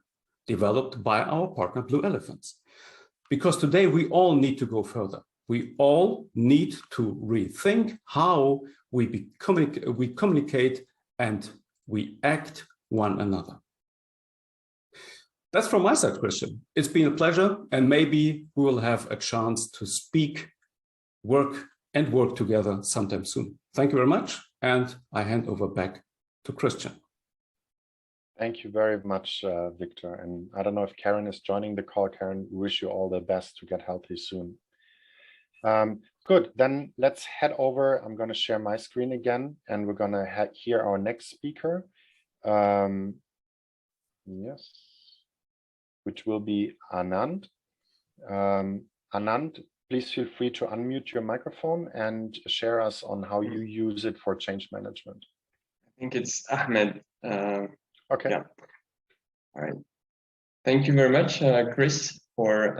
developed by our partner Blue Elephants. Because today we all need to go further. We all need to rethink how we communicate and we act one another. That's from my side, Christian. It's been a pleasure, and maybe we will have a chance to speak, work together sometime soon. Thank you very much, and I hand over back to Christian. Thank you very much, Victor. And I don't know if Karin is joining the call. Karin, wish you all the best to get healthy soon. Good, then let's head over. I'm going to share my screen again, and we're going to hear our next speaker. Yes, which will be Anand. Anand, please feel free to unmute your microphone and share us on how you use it for change management. I think it's Ahmed. Okay. Yeah. All right. Thank you very much, Chris, for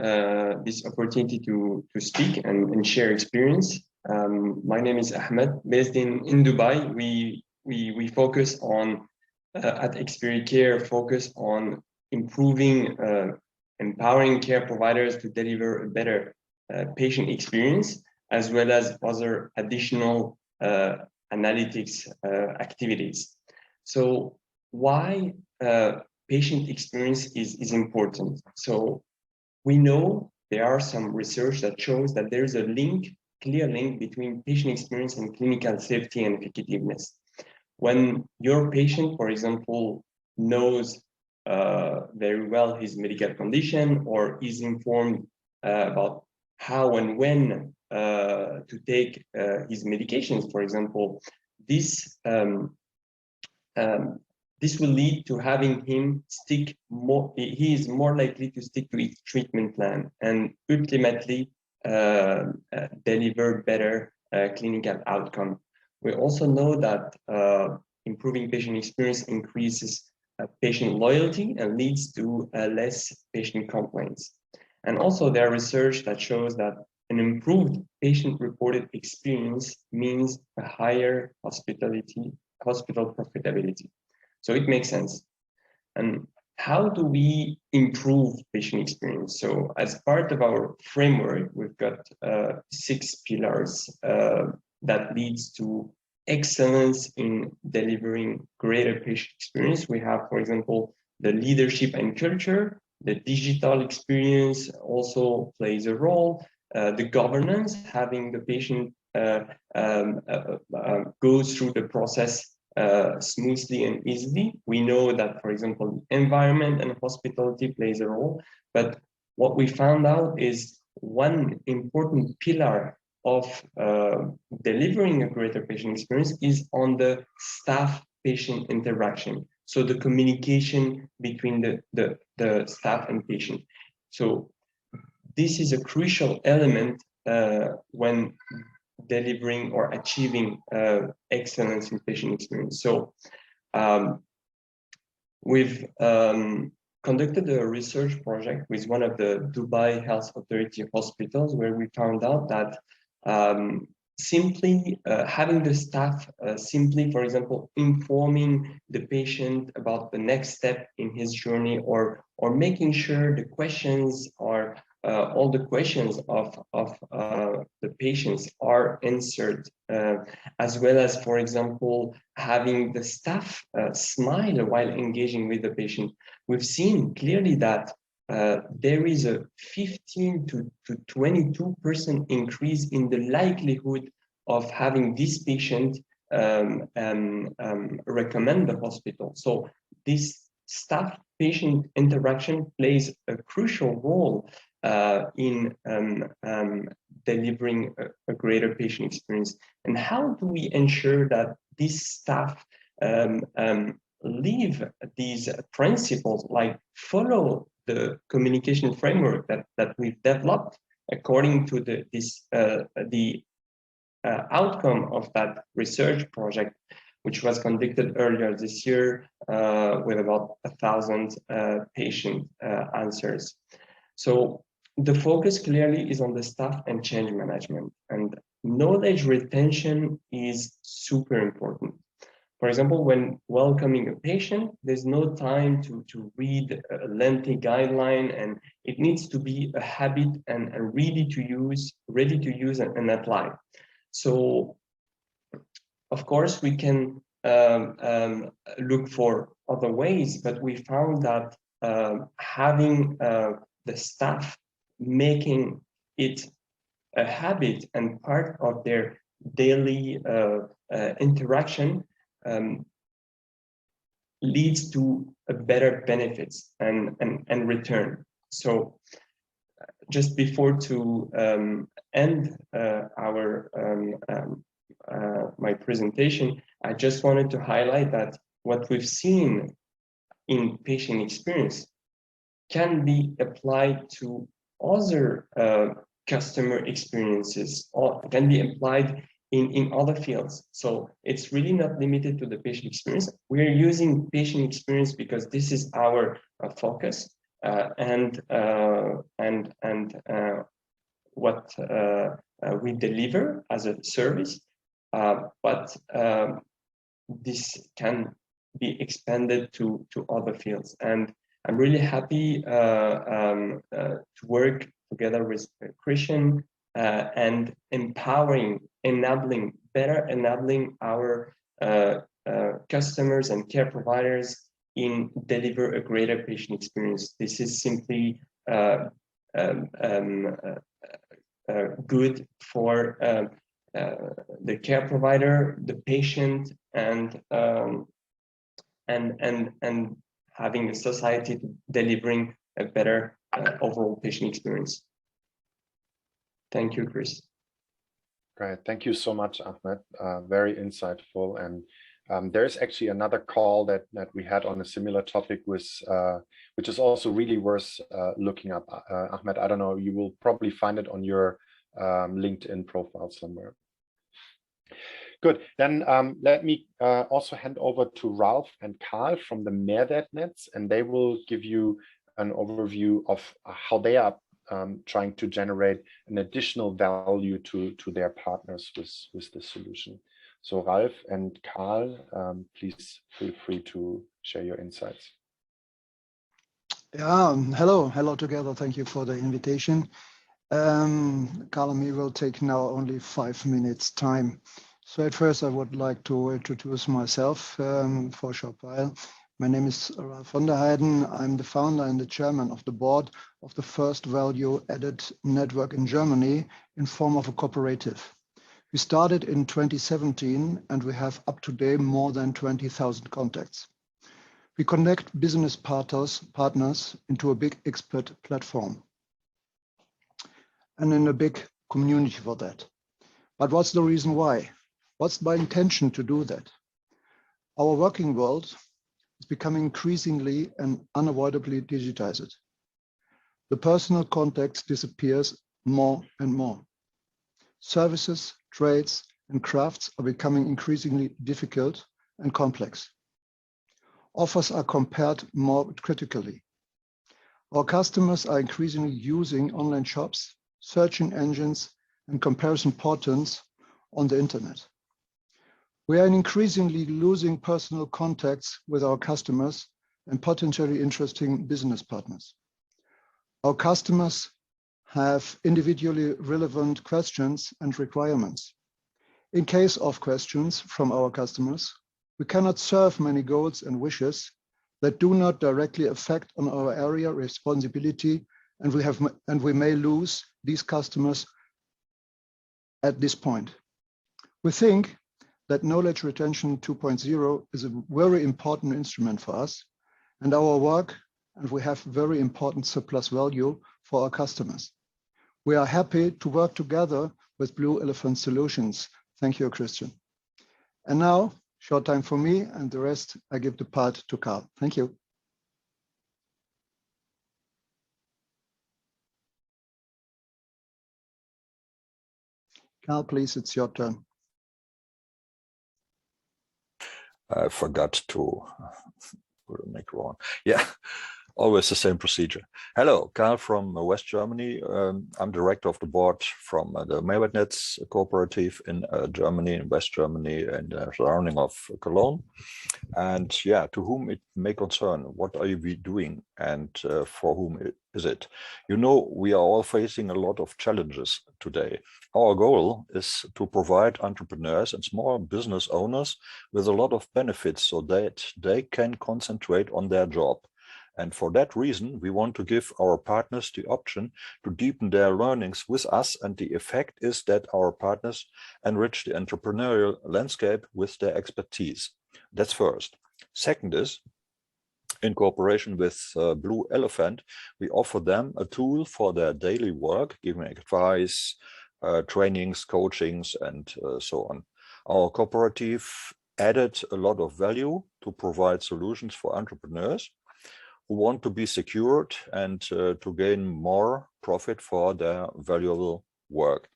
this opportunity to speak and share experience. My name is Ahmed, based in Dubai. We focus on at Experia Care, focus on improving, empowering care providers to deliver a better patient experience, as well as other additional analytics activities. So why patient experience is important? So we know there are some research that shows that there is a clear link between patient experience and clinical safety and effectiveness. When your patient, for example, knows very well his medical condition, or is informed about how and when to take his medications, for example, this will lead to having him stick more. He is more likely to stick to his treatment plan and ultimately deliver better clinical outcome. We also know that improving patient experience increases patient loyalty and leads to less patient complaints. And also there are research that shows that an improved patient-reported experience means a higher hospital profitability. So it makes sense. And how do we improve patient experience? So as part of our framework, we've got 6 pillars that leads to excellence in delivering greater patient experience. We have, for example, the leadership and culture. The digital experience also plays a role. The governance, having the patient go through the process smoothly and easily. We know that, for example, environment and hospitality plays a role. But what we found out is one important pillar of delivering a greater patient experience is on the staff-patient interaction. So the communication between the staff and patient. So this is a crucial element when delivering or achieving excellence in patient experience. So we've conducted a research project with one of the Dubai Health Authority hospitals, where we found out that simply having the staff simply, for example, informing the patient about the next step in his journey, or making sure the questions are all the questions of the patients are answered, as well as, for example, having the staff smile while engaging with the patient. We've seen clearly that there is a 15 to 22% increase in the likelihood of having this patient recommend the hospital. So this staff patient interaction plays a crucial role in delivering a greater patient experience. And how do we ensure that these staff live these principles, like follow the communication framework that we've developed according to the outcome of that research project, which was conducted earlier this year with about 1,000 patient answers. So the focus clearly is on the staff and change management, and knowledge retention is super important. For example, when welcoming a patient, there's no time to read a lengthy guideline, and it needs to be a habit and ready to use and apply. So, of course, we can look for other ways, but we found that having the staff making it a habit and part of their daily interaction leads to a better benefits and return. So just before to end my presentation, I just wanted to highlight that what we've seen in patient experience can be applied to other customer experiences, or can be applied in other fields. So it's really not limited to the patient experience. We're using patient experience because this is our focus and what we deliver as a service. But this can be expanded to other fields. And I'm really happy to work together with Christian and better enabling our customers and care providers in deliver a greater patient experience. This is simply good for the care provider, the patient, and having a society delivering a better overall patient experience. Thank you, Chris. Great, thank you so much, Ahmed. Very insightful. And there's actually another call that we had on a similar topic which is also really worth looking up. Ahmed, I don't know, you will probably find it on your LinkedIn profile somewhere. Good, then let me also hand over to Ralf and Karl from the Mehrwert Netz, and they will give you an overview of how they are trying to generate an additional value to their partners with this solution. So Ralf and Karl, please feel free to share your insights. Yeah, hello together. Thank you for the invitation. Karl and me will take now only 5 minutes time. So at first I would like to introduce myself for a short while. My name is Ralf von der Heiden. I'm the founder and the chairman of the board of the first value-added network in Germany in form of a cooperative. We started in 2017 and we have up to date more than 20,000 contacts. We connect business partners into a big expert platform and in a big community for that. But what's the reason why? What's my intention to do that? Our working world is becoming increasingly and unavoidably digitized. The personal contact disappears more and more. Services, trades, and crafts are becoming increasingly difficult and complex. Offers are compared more critically. Our customers are increasingly using online shops, searching engines, and comparison portals on the internet. We are increasingly losing personal contacts with our customers and potentially interesting business partners. Our customers have individually relevant questions and requirements. In case of questions from our customers, we cannot serve many goals and wishes that do not directly affect on our area responsibility, and we may lose these customers at this point. We think that knowledge retention 2.0 is a very important instrument for us, and our work and we have very important surplus value for our customers. We are happy to work together with Blue Elephant Solutions. Thank you, Christian. And now, short time for me, and the rest I give the part to Karl. Thank you. Karl, please, it's your turn. I forgot to put a mic on. Yeah, always the same procedure. Hello, Karl from West Germany. I'm director of the board from the Mehrwert Netz cooperative in Germany, in West Germany, and surrounding of Cologne. And yeah, to whom it may concern, what are you doing, and for whom is it? You know, we are all facing a lot of challenges today. Our goal is to provide entrepreneurs and small business owners with a lot of benefits so that they can concentrate on their job. And for that reason, we want to give our partners the option to deepen their learnings with us. And the effect is that our partners enrich the entrepreneurial landscape with their expertise. That's first. Second is, in cooperation with Blue Elephant, we offer them a tool for their daily work, giving advice, trainings, coachings, and so on. Our cooperative added a lot of value to provide solutions for entrepreneurs who want to be secured and to gain more profit for their valuable work.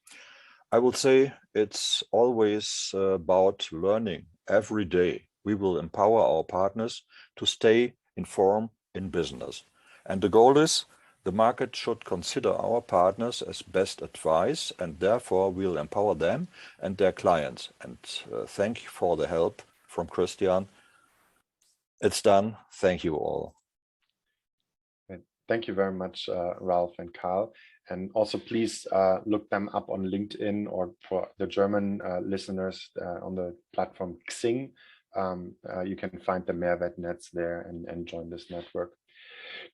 I would say it's always about learning every day. We will empower our partners to stay informed in business. And the goal is the market should consider our partners as best advice, and therefore we'll empower them and their clients. And thank you for the help from Christian. It's done. Thank you all. Thank you very much, Ralf and Karl. And also please look them up on LinkedIn, or for the German listeners on the platform Xing. You can find the Mehrwert Netz there and join this network.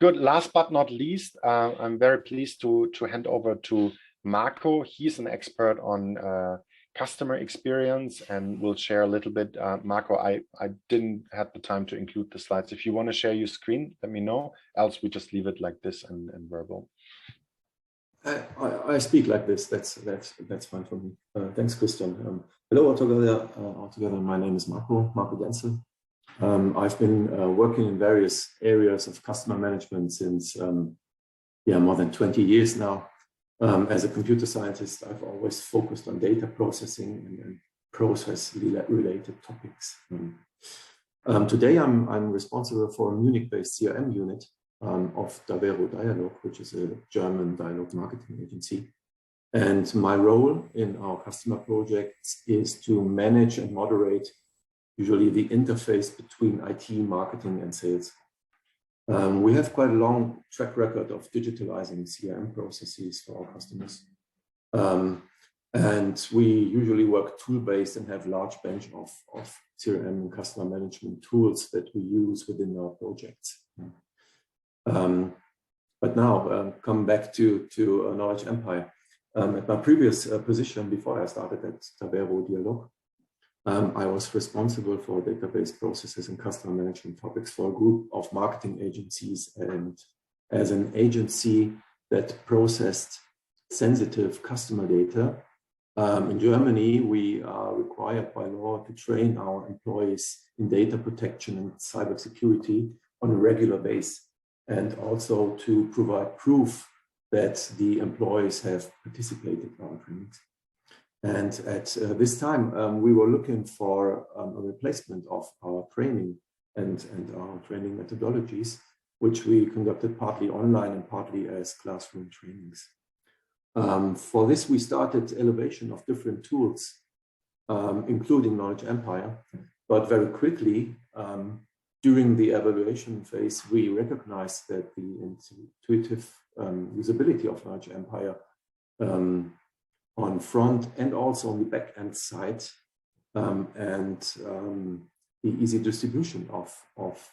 Good. Last but not least, I'm very pleased to hand over to Marco. He's an expert on customer experience and will share a little bit. Marco, I didn't have the time to include the slides. If you want to share your screen, let me know. Else we just leave it like this and verbal. I speak like this. That's fine for me. Thanks, Christian. Hello altogether. My name is Marco Denzl. I've been working in various areas of customer management since more than 20 years now. As a computer scientist, I've always focused on data processing and process-related topics. Today, I'm responsible for a Munich-based CRM unit of Davero Dialog, which is a German dialogue marketing agency. And my role in our customer projects is to manage and moderate usually the interface between IT, marketing, and sales. We have quite a long track record of digitalizing CRM processes for our customers. And we usually work tool-based and have large bench of CRM and customer management tools that we use within our projects. But now, come back to Knowledge Empire. At my previous position, before I started at Davero Dialog, I was responsible for database processes and customer management topics for a group of marketing agencies, and as an agency that processed sensitive customer data. In Germany, we are required by law to train our employees in data protection and cybersecurity on a regular basis, and also to provide proof that the employees have participated in our trainings. And at this time, we were looking for a replacement of our training and our training methodologies, which we conducted partly online and partly as classroom trainings. For this, we started elevation of different tools, including Knowledge Empire, but very quickly, during the evaluation phase, we recognized that the intuitive usability of Knowledge Empire on front and also on the back end side, and the easy distribution of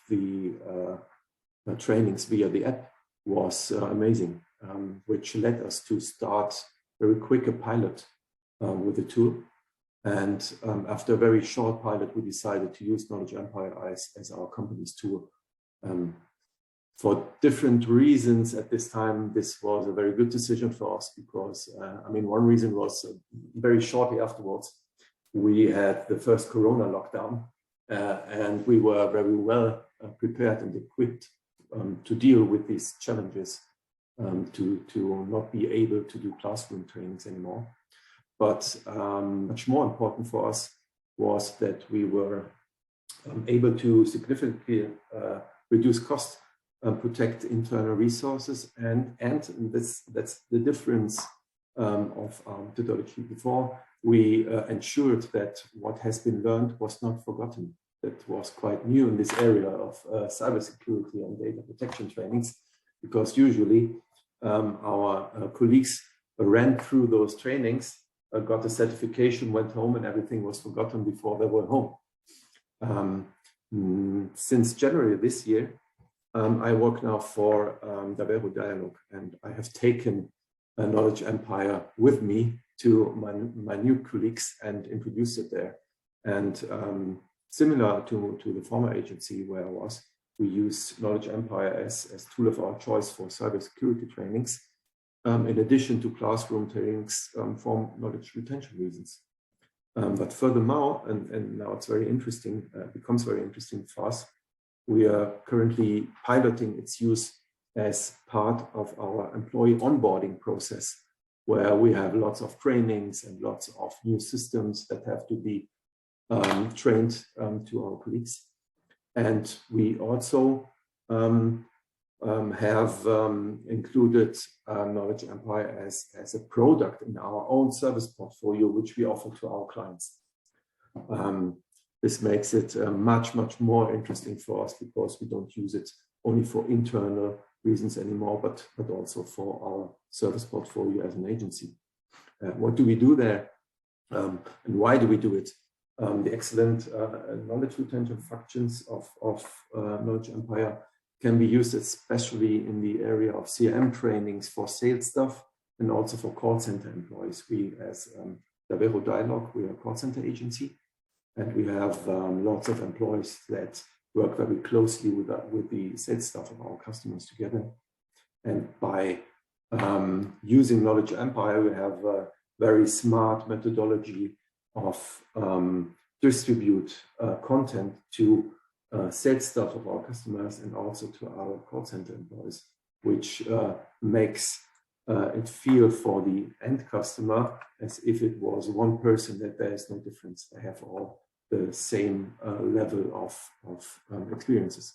the trainings via the app was amazing, which led us to start very quick a pilot with the tool. And after a very short pilot, we decided to use Knowledge Empire as our company's tool. For different reasons at this time, this was a very good decision for us because, I mean, one reason was very shortly afterwards, we had the first Corona lockdown and we were very well prepared and equipped to deal with these challenges, to not be able to do classroom trainings anymore. But much more important for us was that we were able to significantly reduce costs, protect internal resources, and that's the difference of our methodology. Before, we ensured that what has been learned was not forgotten. That was quite new in this area of cybersecurity and data protection trainings, because usually our colleagues ran through those trainings, got a certification, went home, and everything was forgotten before they were home. Since January this year, I work now for Davero Dialog, and I have taken a knowledge empire with me to my new colleagues and introduced it there. And similar to the former agency where I was, we use knowledge empire as tool of our choice for cybersecurity trainings, in addition to classroom trainings for knowledge retention reasons. But furthermore, and now it's very interesting, becomes very interesting for us, we are currently piloting its use as part of our employee onboarding process, where we have lots of trainings and lots of new systems that have to be trained to our colleagues. And we also have included Knowledge Empire as a product in our own service portfolio, which we offer to our clients. This makes it much more interesting for us because we don't use it only for internal reasons anymore, but also for our service portfolio as an agency. What do we do there, and why do we do it? The excellent knowledge retention functions of Knowledge Empire can be used especially in the area of CRM trainings for sales staff and also for call center employees. We, as Davero Dialog, we are a call center agency, and we have lots of employees that work very closely with the sales staff of our customers together. And by using Knowledge Empire, we have a very smart methodology of distribute content to sales staff of our customers and also to our call center employees, which makes it feel for the end customer as if it was one person, that there is no difference. They have all the same level of experiences.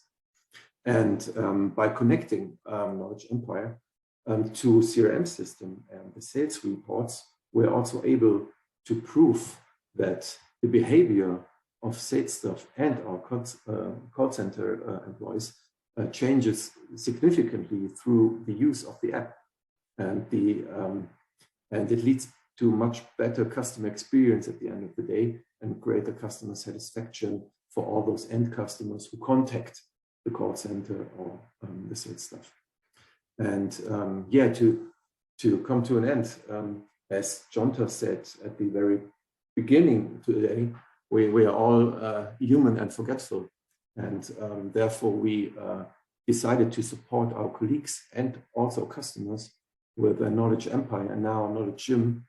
And by connecting Knowledge Empire to CRM system and the sales reports, we're also able to prove that the behavior of sales staff and our call center employees changes significantly through the use of the app, and it leads to much better customer experience at the end of the day and greater customer satisfaction for all those end customers who contact the call center or the sales staff. And yeah, to come to an end, as Jonta said at the very beginning today, we are all human and forgetful, and therefore we decided to support our colleagues and also customers with a Knowledge Empire and now Knowledge Gym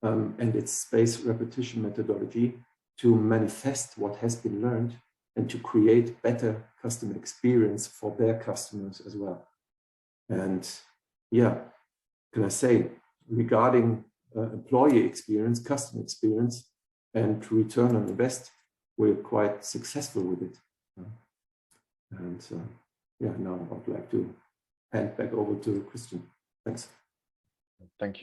and its spaced repetition methodology to manifest what has been learned and to create better customer experience for their customers as well. And yeah, can I say, regarding employee experience, customer experience, and return on invest, we're quite successful with it. And yeah, now I'd like to hand back over to Christian. Thanks. Thank you.